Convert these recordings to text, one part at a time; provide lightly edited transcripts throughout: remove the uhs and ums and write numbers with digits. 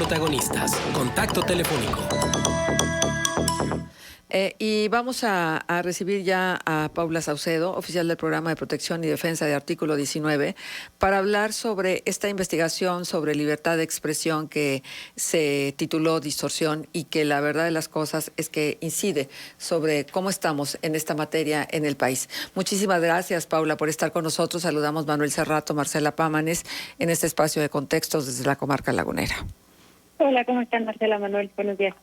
protagonistas. Contacto telefónico. Y vamos a recibir ya a Paula Saucedo, oficial del Programa de Protección y Defensa de Artículo 19, para hablar sobre esta investigación sobre libertad de expresión que se tituló Distorsión y que la verdad de las cosas es que incide sobre cómo estamos en esta materia en el país. Muchísimas gracias, Paula, por estar con nosotros. Saludamos Manuel Cerrato, Marcela Pámanes, en este espacio de contextos desde la comarca lagunera. Hola, ¿cómo están, Marcela, Manuel? Buenos días.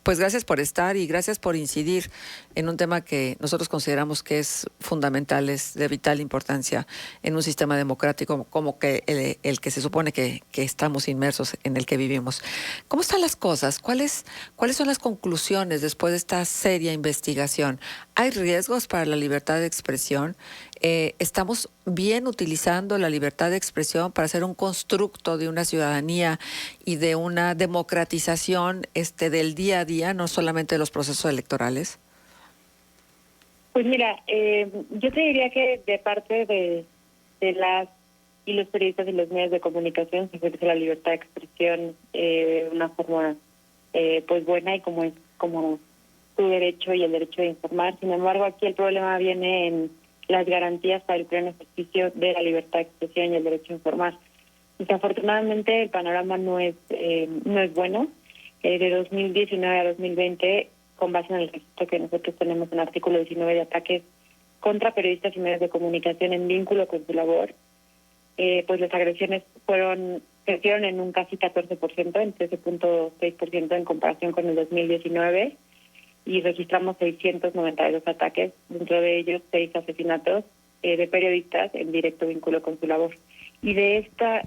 Pues gracias por estar y gracias por incidir en un tema que nosotros consideramos que es fundamental, es de vital importancia en un sistema democrático como que el que se supone que estamos inmersos, en el que vivimos. ¿Cómo están las cosas? ¿Cuáles son las conclusiones después de esta seria investigación? ¿Hay riesgos para la libertad de expresión? ¿Estamos bien utilizando la libertad de expresión para hacer un constructo de una ciudadanía y de una democratización del día a día, no solamente de los procesos electorales? Pues mira, yo te diría que de parte de las y los periodistas y los medios de comunicación se ejerce la libertad de expresión de una forma pues buena y como es como tu derecho y el derecho de informar. Sin embargo, aquí el problema viene en las garantías para el pleno ejercicio de la libertad de expresión y el derecho a informar. Desafortunadamente el panorama no es bueno. De 2019 a 2020, con base en el registro que nosotros tenemos en el artículo 19 de ataques contra periodistas y medios de comunicación en vínculo con su labor, pues las agresiones crecieron en un casi 14%, en 13.6% en comparación con el 2019, y registramos 692 ataques, dentro de ellos 6 asesinatos de periodistas en directo vínculo con su labor. Y de esta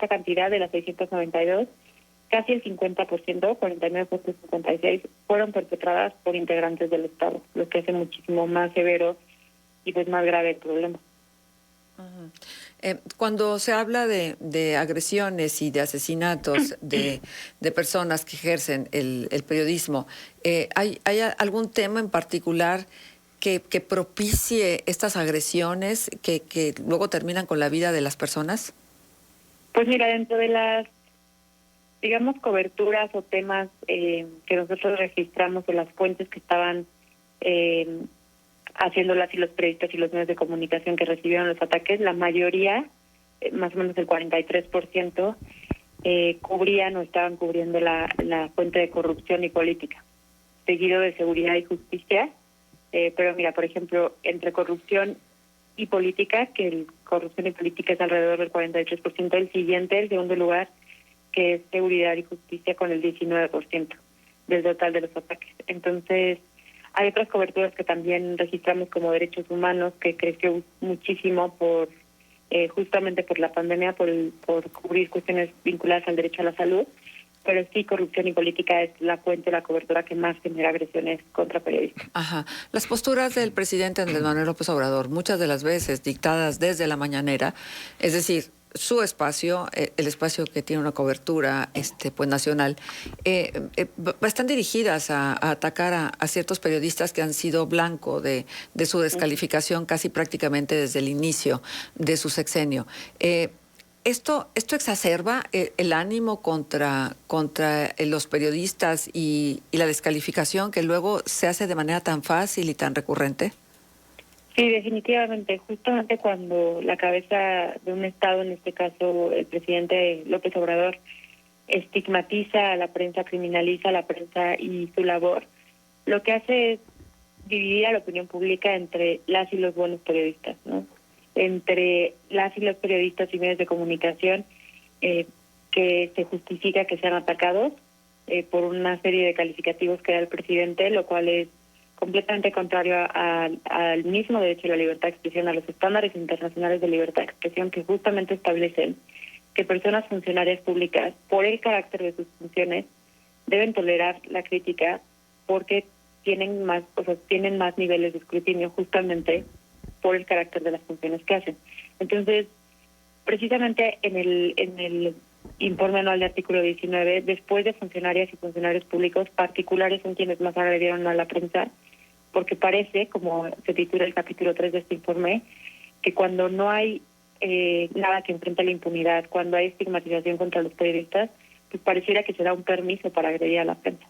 cantidad, de las 692, casi el 50%, 49.56, fueron perpetradas por integrantes del Estado, lo que hace muchísimo más severo y pues más grave el problema. Cuando se habla de agresiones y de asesinatos de personas que ejercen el periodismo, ¿hay algún tema en particular que propicie estas agresiones que luego terminan con la vida de las personas? Pues mira, dentro de las, digamos, coberturas o temas que nosotros registramos o las fuentes que estaban haciéndolas y los periodistas y los medios de comunicación que recibieron los ataques, la mayoría, más o menos el 43%, cubrían o estaban cubriendo la fuente de corrupción y política, seguido de seguridad y justicia. Pero mira, por ejemplo, entre corrupción y política, que corrupción y política es alrededor del 43%, el segundo lugar, que es seguridad y justicia, con el 19% del total de los ataques. Entonces, hay otras coberturas que también registramos como derechos humanos, que creció muchísimo por justamente por la pandemia, por cubrir cuestiones vinculadas al derecho a la salud, pero sí, corrupción y política es la fuente, la cobertura que más genera agresiones contra periodistas. Ajá. Las posturas del presidente Andrés Manuel López Obrador, muchas de las veces dictadas desde la mañanera, es decir, su espacio, el espacio que tiene una cobertura pues nacional, están dirigidas a atacar a ciertos periodistas que han sido blanco de su descalificación casi prácticamente desde el inicio de su sexenio. ¿Esto exacerba el ánimo contra los periodistas y la descalificación que luego se hace de manera tan fácil y tan recurrente? Sí, definitivamente. Justamente cuando la cabeza de un Estado, en este caso el presidente López Obrador, estigmatiza a la prensa, criminaliza a la prensa y su labor, lo que hace es dividir a la opinión pública entre las y los buenos periodistas, ¿no? Entre las y los periodistas y medios de comunicación que se justifica que sean atacados por una serie de calificativos que da el presidente, lo cual es completamente contrario al mismo derecho a la libertad de expresión, a los estándares internacionales de libertad de expresión que justamente establecen que personas funcionarias públicas, por el carácter de sus funciones, deben tolerar la crítica porque tienen más niveles de escrutinio justamente por el carácter de las funciones que hacen. Entonces, precisamente en el informe anual de artículo 19, después de funcionarias y funcionarios públicos, particulares son quienes más agredieron a la prensa, porque parece, como se titula el capítulo 3 de este informe, que cuando no hay nada que enfrente a la impunidad, cuando hay estigmatización contra los periodistas, pues pareciera que se da un permiso para agredir a la prensa.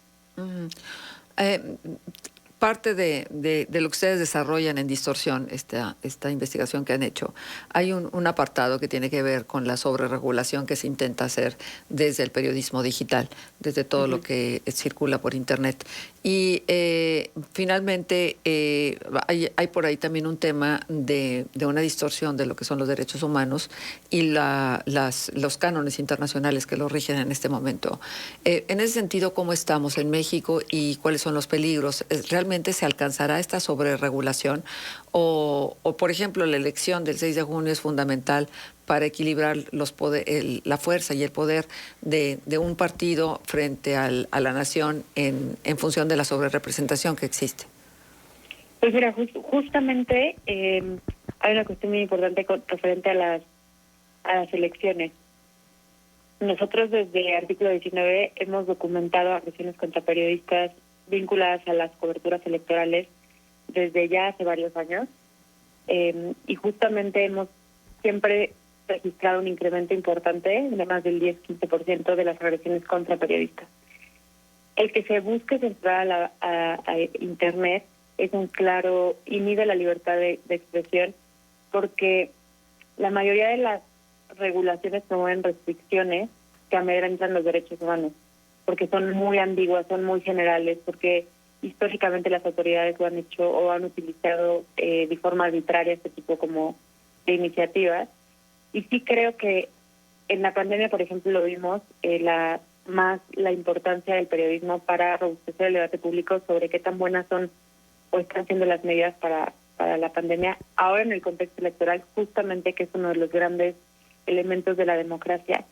Parte de lo que ustedes desarrollan en Distorsión, esta investigación que han hecho, hay un apartado que tiene que ver con la sobreregulación que se intenta hacer desde el periodismo digital, desde todo lo que circula por Internet. Y finalmente hay por ahí también un tema de una distorsión de lo que son los derechos humanos y los cánones internacionales que los rigen en este momento. En ese sentido, ¿cómo estamos en México y cuáles son los peligros? ¿Realmente se alcanzará esta sobreregulación? O, por ejemplo, la elección del 6 de junio es fundamental para equilibrar la fuerza y el poder de un partido frente a la nación en función de la sobrerepresentación que existe. Pues mira, justamente hay una cuestión muy importante referente a las elecciones. Nosotros desde Artículo 19 hemos documentado agresiones contra periodistas vinculadas a las coberturas electorales desde ya hace varios años, y justamente hemos siempre registrado un incremento importante de más del 10-15% de las agresiones contra periodistas. El que se busque entrar a Internet es un claro inhibe la libertad de expresión, porque la mayoría de las regulaciones promueven restricciones que amedrentan los derechos humanos, porque son muy ambiguas, son muy generales, porque históricamente las autoridades lo han hecho o han utilizado de forma arbitraria este tipo como de iniciativas. Y sí creo que en la pandemia, por ejemplo, lo vimos, la importancia del periodismo para robustecer el debate público sobre qué tan buenas son o están siendo las medidas para la pandemia. Ahora en el contexto electoral, justamente, que es uno de los grandes elementos de la democracia,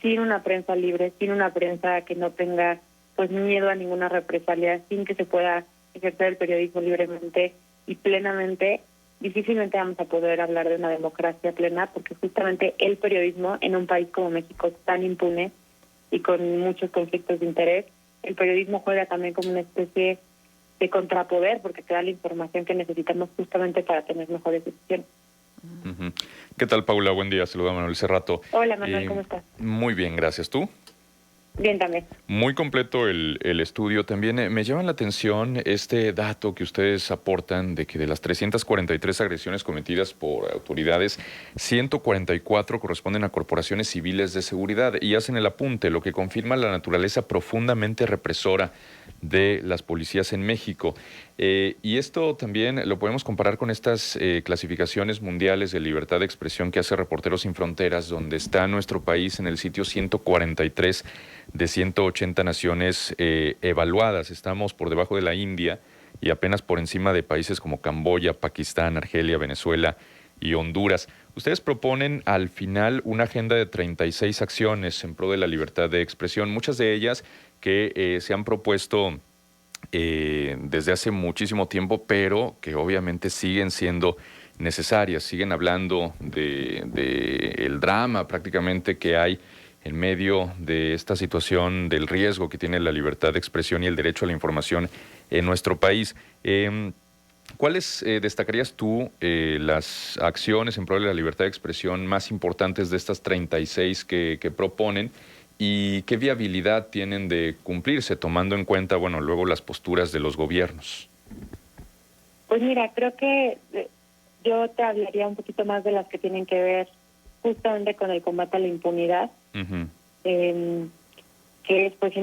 sin una prensa libre, sin una prensa que no tenga pues miedo a ninguna represalia, sin que se pueda ejercer el periodismo libremente y plenamente, difícilmente vamos a poder hablar de una democracia plena, porque justamente el periodismo en un país como México tan impune y con muchos conflictos de interés, el periodismo juega también como una especie de contrapoder, porque te da la información que necesitamos justamente para tener mejores decisiones. ¿Qué tal, Paula? Buen día, saluda a Manuel Cerrato. Hola, Manuel, ¿cómo estás? Muy bien, gracias. ¿Tú? Bien, también. Muy completo el estudio. También me llama la atención este dato que ustedes aportan de que de las 343 agresiones cometidas por autoridades, 144 corresponden a corporaciones civiles de seguridad y hacen el apunte, lo que confirma la naturaleza profundamente represora de las policías en México. Y esto también lo podemos comparar con estas clasificaciones mundiales de libertad de expresión que hace Reporteros Sin Fronteras, donde está nuestro país en el sitio 143 de 180 naciones evaluadas. Estamos por debajo de la India y apenas por encima de países como Camboya, Pakistán, Argelia, Venezuela y Honduras. Ustedes proponen al final una agenda de 36 acciones en pro de la libertad de expresión, muchas de ellas que se han propuesto desde hace muchísimo tiempo, pero que obviamente siguen siendo necesarias. Siguen hablando de el drama prácticamente que hay en medio de esta situación del riesgo que tiene la libertad de expresión y el derecho a la información en nuestro país. ¿Cuáles destacarías tú las acciones en pro de la libertad de expresión más importantes de estas 36 que proponen y qué viabilidad tienen de cumplirse, tomando en cuenta, bueno, luego las posturas de los gobiernos? Pues mira, creo que yo te hablaría un poquito más de las que tienen que ver justamente con el combate a la impunidad, que es pues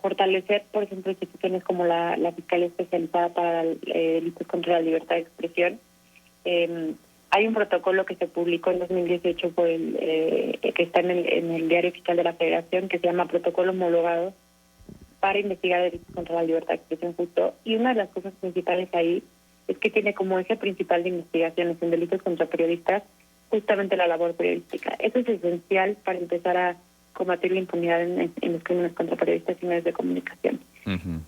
fortalecer, por ejemplo, instituciones como la Fiscalía Especializada para delitos contra la libertad de expresión. Hay un protocolo que se publicó en 2018 por que está en el Diario Oficial de la Federación, que se llama Protocolo Homologado para investigar delitos contra la libertad de expresión justo. Y una de las cosas principales ahí es que tiene como eje principal de investigaciones en delitos contra periodistas justamente la labor periodística. Eso es esencial para empezar a combatir la impunidad en los crímenes contra periodistas y medios de comunicación.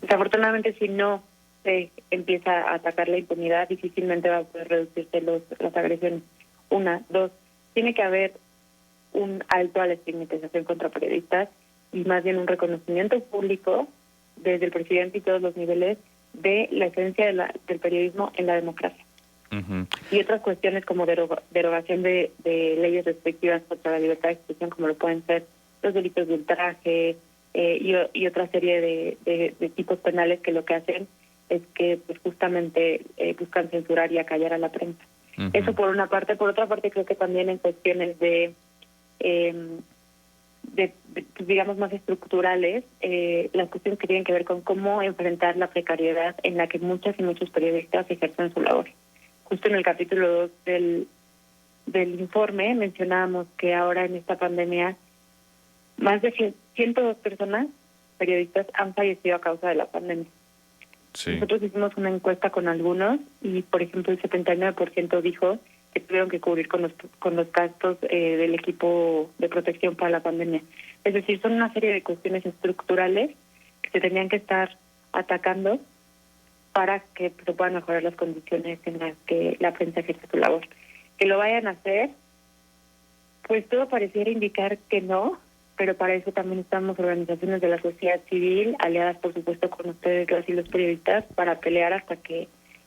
Desafortunadamente, si no se empieza a atacar la impunidad, difícilmente va a poder reducirse las agresiones. Una, dos, tiene que haber un alto a la estigmatización contra periodistas y más bien un reconocimiento público desde el presidente y todos los niveles de la esencia del periodismo en la democracia. Y otras cuestiones como derogación de leyes restrictivas contra la libertad de expresión, como lo pueden ser los delitos de ultraje, y otra serie de tipos penales que lo que hacen es que pues justamente buscan censurar y acallar a la prensa. Eso por una parte. Por otra parte, creo que también en cuestiones pues, digamos, más estructurales, las cuestiones que tienen que ver con cómo enfrentar la precariedad en la que muchas y muchos periodistas ejercen su labor. Justo en el capítulo 2 del informe mencionábamos que ahora en esta pandemia más de 102 personas, periodistas, han fallecido a causa de la pandemia. Sí. Nosotros hicimos una encuesta con algunos y, por ejemplo, el 79% dijo que tuvieron que cubrir con los gastos del equipo de protección para la pandemia. Es decir, son una serie de cuestiones estructurales que se tenían que estar atacando para que se puedan mejorar las condiciones en las que la prensa ejerce su labor. Que lo vayan a hacer, pues todo pareciera indicar que no, pero para eso también estamos organizaciones de la sociedad civil, aliadas por supuesto con ustedes, los periodistas, para pelear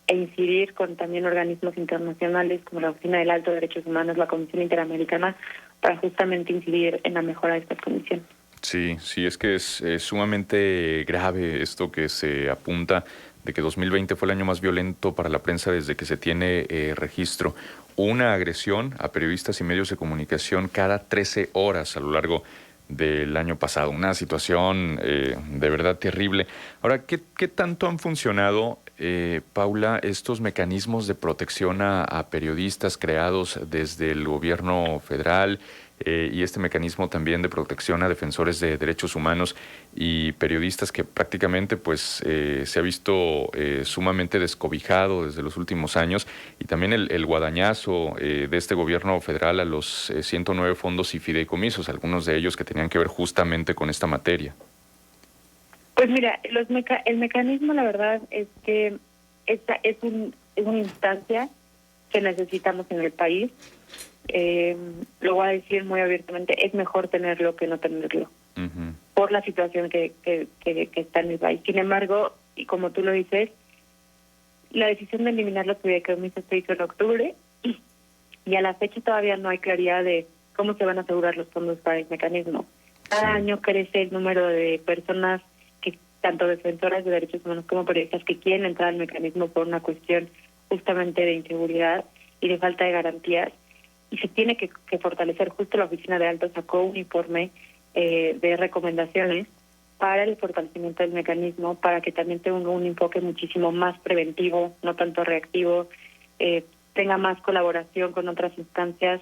e incidir con también organismos internacionales como la Oficina del Alto de Derechos Humanos, la Comisión Interamericana, para justamente incidir en la mejora de estas condiciones. Sí, es que es sumamente grave esto que se apunta de que 2020 fue el año más violento para la prensa desde que se tiene registro. Una agresión a periodistas y medios de comunicación cada 13 horas a lo largo del año pasado. Una situación de verdad terrible. Ahora, ¿qué tanto han funcionado, Paula, estos mecanismos de protección a periodistas creados desde el gobierno federal y este mecanismo también de protección a defensores de derechos humanos y periodistas que prácticamente pues se ha visto sumamente descobijado desde los últimos años, y también el guadañazo de este gobierno federal a los 109 fondos y fideicomisos, algunos de ellos que tenían que ver justamente con esta materia? Pues mira, el mecanismo, la verdad es que esta es una instancia que necesitamos en el país. Lo voy a decir muy abiertamente, es mejor tenerlo que no tenerlo, por la situación que está en el país. Sin embargo, y como tú lo dices, la decisión de eliminar los fideicomisos se hizo en octubre y a la fecha todavía no hay claridad de cómo se van a asegurar los fondos para el mecanismo. Cada año crece el número de personas, que tanto defensoras de derechos humanos como periodistas, que quieren entrar al mecanismo por una cuestión justamente de inseguridad y de falta de garantías. Y se tiene que fortalecer. Justo la Oficina de Alto sacó un informe de recomendaciones para el fortalecimiento del mecanismo, para que también tenga un enfoque muchísimo más preventivo, no tanto reactivo, tenga más colaboración con otras instancias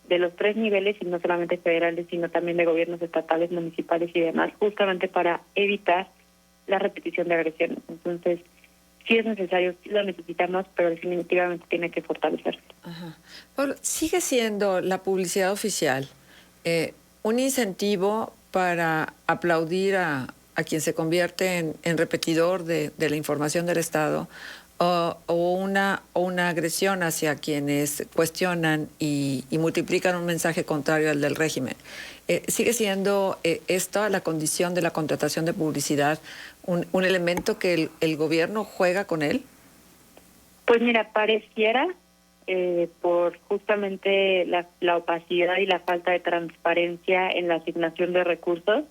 de los 3 niveles, y no solamente federales, sino también de gobiernos estatales, municipales y demás, justamente para evitar la repetición de agresiones. Entonces, sí es necesario, sí lo necesitamos, pero definitivamente tiene que fortalecerse. Pero sigue siendo la publicidad oficial un incentivo para aplaudir a quien se convierte en repetidor de la información del Estado, o una agresión hacia quienes cuestionan y multiplican un mensaje contrario al del régimen. ¿Sigue siendo esta la condición de la contratación de publicidad un elemento que el gobierno juega con él? Pues mira, pareciera, por justamente la opacidad y la falta de transparencia en la asignación de recursos,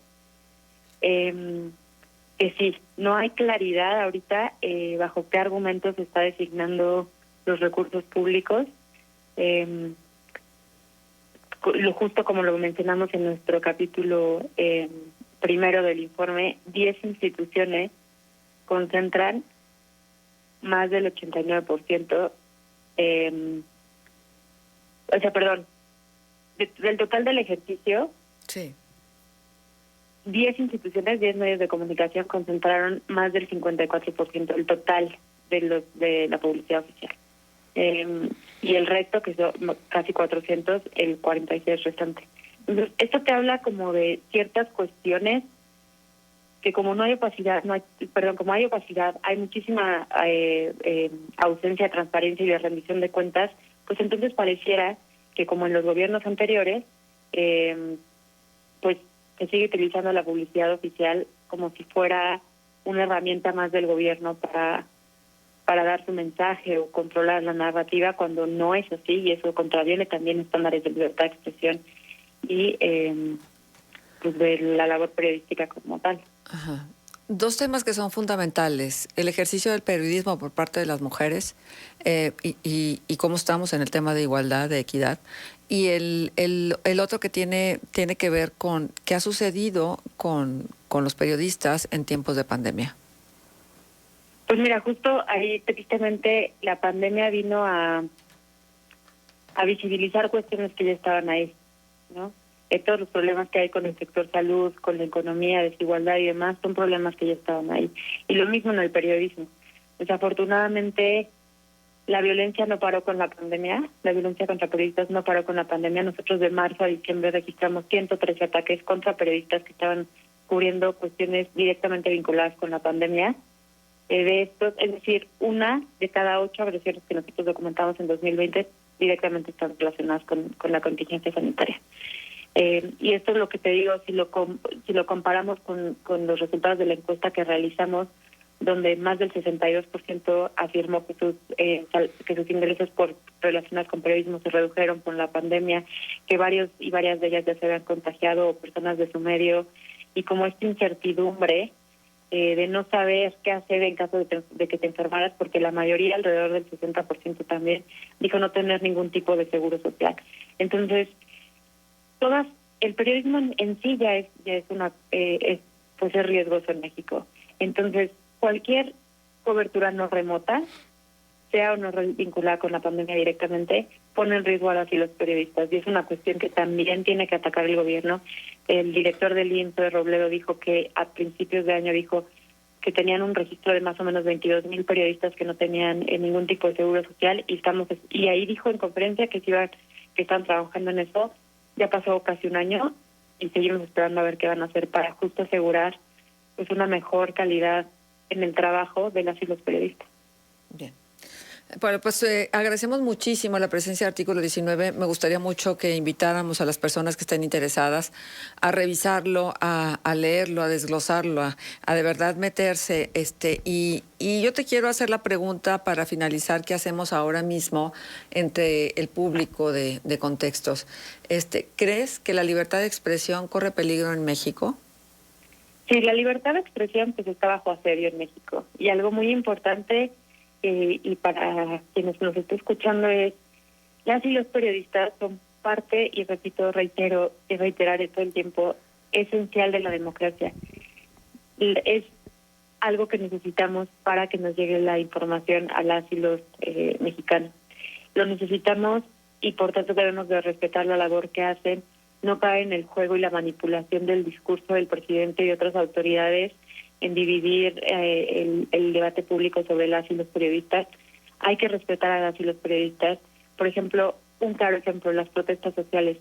que sí, no hay claridad ahorita bajo qué argumentos se está designando los recursos públicos. Lo justo como lo mencionamos en nuestro capítulo primero del informe, 10 instituciones concentran más del 89%, del total del ejercicio. Sí. 10 instituciones, 10 medios de comunicación concentraron más del 54% del total de la publicidad oficial. Y el resto, que son casi 400, el 46 restante. Entonces, esto te habla como de ciertas cuestiones que como hay opacidad, hay muchísima ausencia de transparencia y de rendición de cuentas, pues entonces pareciera que como en los gobiernos anteriores, pues se sigue utilizando la publicidad oficial como si fuera una herramienta más del gobierno para dar su mensaje o controlar la narrativa, cuando no es así, y eso contraviene también estándares de libertad de expresión y pues, de la labor periodística como tal. Ajá. Dos temas que son fundamentales: el ejercicio del periodismo por parte de las mujeres y cómo estamos en el tema de igualdad, de equidad, y el otro que tiene que ver con qué ha sucedido con los periodistas en tiempos de pandemia. Pues mira, justo ahí tristemente la pandemia vino a visibilizar cuestiones que ya estaban ahí, ¿no? Todos los problemas que hay con el sector salud, con la economía, desigualdad y demás, son problemas que ya estaban ahí. Y lo mismo en el periodismo. Desafortunadamente, la violencia no paró con la pandemia, la violencia contra periodistas no paró con la pandemia. Nosotros de marzo a diciembre registramos 113 ataques contra periodistas que estaban cubriendo cuestiones directamente vinculadas con la pandemia. De estos, es decir, 1 de cada 8 agresiones que nosotros documentamos en 2020 directamente están relacionadas con la contingencia sanitaria. Y esto es lo que te digo, si lo comparamos con los resultados de la encuesta que realizamos, donde más del 62% afirmó que sus ingresos relacionados con periodismo se redujeron con la pandemia, que varios y varias de ellas ya se habían contagiado, o personas de su medio, y como esta incertidumbre de no saber qué hacer en caso de que te enfermaras, porque la mayoría, alrededor del 60% también, dijo no tener ningún tipo de seguro social. Entonces, el periodismo en sí ya es riesgoso en México. Entonces, cualquier cobertura no remota, sea o no vinculada con la pandemia directamente, pone en riesgo a las y los periodistas. Y es una cuestión que también tiene que atacar el gobierno. El director del INPE, Robledo, dijo que a principios de año que tenían un registro de más o menos 22,000 periodistas que no tenían ningún tipo de seguro social, y ahí dijo en conferencia que están trabajando en eso. Ya pasó casi un año y seguimos esperando a ver qué van a hacer para justo asegurar pues una mejor calidad en el trabajo de las y los periodistas. Bien. Bueno, pues agradecemos muchísimo la presencia de Artículo 19. Me gustaría mucho que invitáramos a las personas que estén interesadas a revisarlo, a leerlo, a desglosarlo, a de verdad meterse. Y yo te quiero hacer la pregunta para finalizar: ¿qué hacemos ahora mismo entre el público de contextos? ¿Crees que la libertad de expresión corre peligro en México? Sí, la libertad de expresión pues está bajo asedio en México. Y algo muy importante, y para quienes nos estén escuchando, es las y los periodistas son parte, y repito, reiterar todo el tiempo, esencial de la democracia. Es algo que necesitamos para que nos llegue la información a las y los mexicanos. Lo necesitamos y por tanto debemos de respetar la labor que hacen, no caer en el juego y la manipulación del discurso del presidente y otras autoridades en dividir el debate público sobre las y los periodistas. Hay que respetar a las y los periodistas. Por ejemplo, un claro ejemplo, las protestas sociales.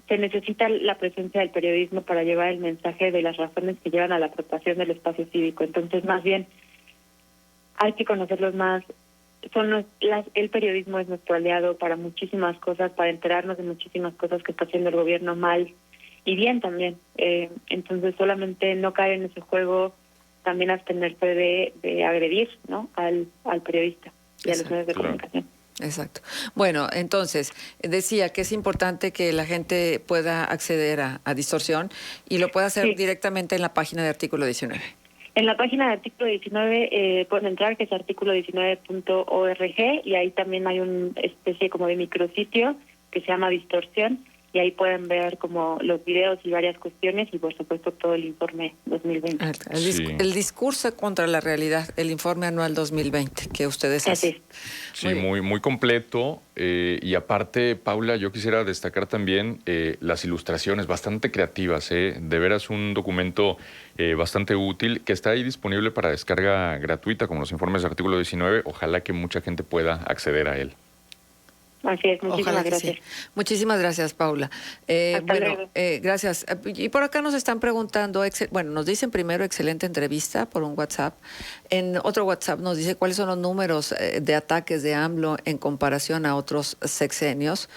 Se necesita la presencia del periodismo para llevar el mensaje de las razones que llevan a la protección del espacio cívico. Entonces, más bien, hay que conocerlos más. El periodismo es nuestro aliado para muchísimas cosas, para enterarnos de muchísimas cosas que está haciendo el gobierno mal y bien también. Entonces, solamente no caer en ese juego, también abstenerse de agredir, ¿no?, al periodista y a los medios de comunicación. Exacto. Bueno, entonces, decía que es importante que la gente pueda acceder a Distorsión y lo pueda hacer directamente en la página de Artículo 19. En la página de Artículo 19 pueden entrar, que es articulo19.org, y ahí también hay una especie como de micrositio que se llama Distorsión, y ahí pueden ver como los videos y varias cuestiones y por supuesto todo el informe 2020. El discurso contra la realidad, el informe anual 2020 que ustedes hacen. Sí, muy completo. Y aparte, Paula, yo quisiera destacar también las ilustraciones bastante creativas. De veras un documento bastante útil que está ahí disponible para descarga gratuita, como los informes de Artículo 19. Ojalá que mucha gente pueda acceder a él. Así es, muchísimas gracias. Sí. Muchísimas gracias, Paula. Gracias. Y por acá nos están preguntando, nos dicen primero excelente entrevista por un WhatsApp. En otro WhatsApp nos dice cuáles son los números de ataques de AMLO en comparación a otros sexenios.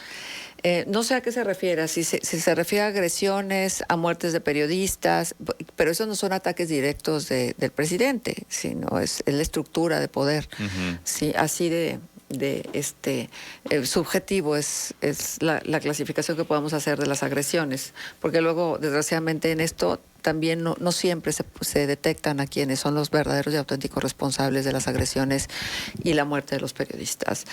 No sé a qué se refiere, si se refiere a agresiones, a muertes de periodistas, pero esos no son ataques directos del presidente, sino es la estructura de poder. Sí, así de subjetivo es la clasificación que podamos hacer de las agresiones, porque luego, desgraciadamente, en esto también no siempre se detectan a quienes son los verdaderos y auténticos responsables de las agresiones y la muerte de los periodistas.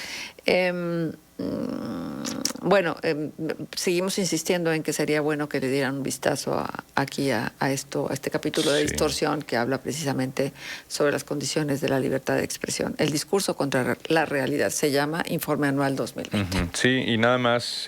Seguimos insistiendo en que sería bueno que le dieran un vistazo aquí a este capítulo de distorsión que habla precisamente sobre las condiciones de la libertad de expresión. El discurso contra la realidad se llama Informe Anual 2020. Sí, y nada más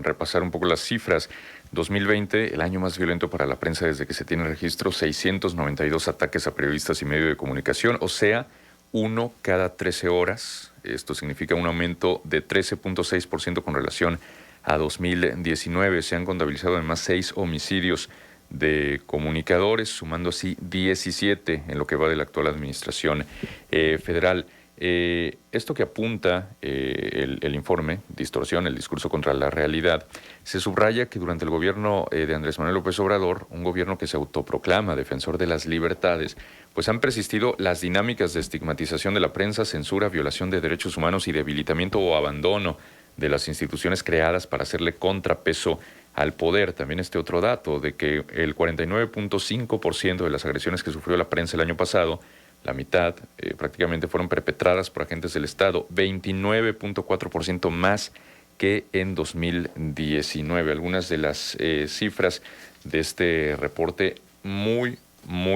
repasar un poco las cifras. 2020, el año más violento para la prensa desde que se tiene registro, 692 ataques a periodistas y medios de comunicación, o sea, 1 cada 13 horas. Esto significa un aumento de 13.6% con relación a 2019. Se han contabilizado además 6 homicidios de comunicadores, sumando así 17 en lo que va de la actual administración federal. Esto que apunta el informe, distorsión, el discurso contra la realidad, se subraya que durante el gobierno de Andrés Manuel López Obrador, un gobierno que se autoproclama defensor de las libertades, pues han persistido las dinámicas de estigmatización de la prensa, censura, violación de derechos humanos y debilitamiento o abandono de las instituciones creadas para hacerle contrapeso al poder. También este otro dato de que el 49.5% de las agresiones que sufrió la prensa el año pasado, la mitad prácticamente fueron perpetradas por agentes del Estado, 29.4% más que en 2019. Algunas de las cifras de este reporte muy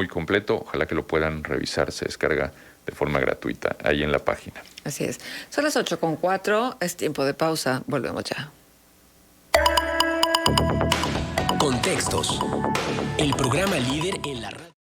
completo. Ojalá que lo puedan revisar. Se descarga de forma gratuita ahí en la página. Así es. Son las 8:04. Es tiempo de pausa. Volvemos ya. Contextos. El programa líder en la radio.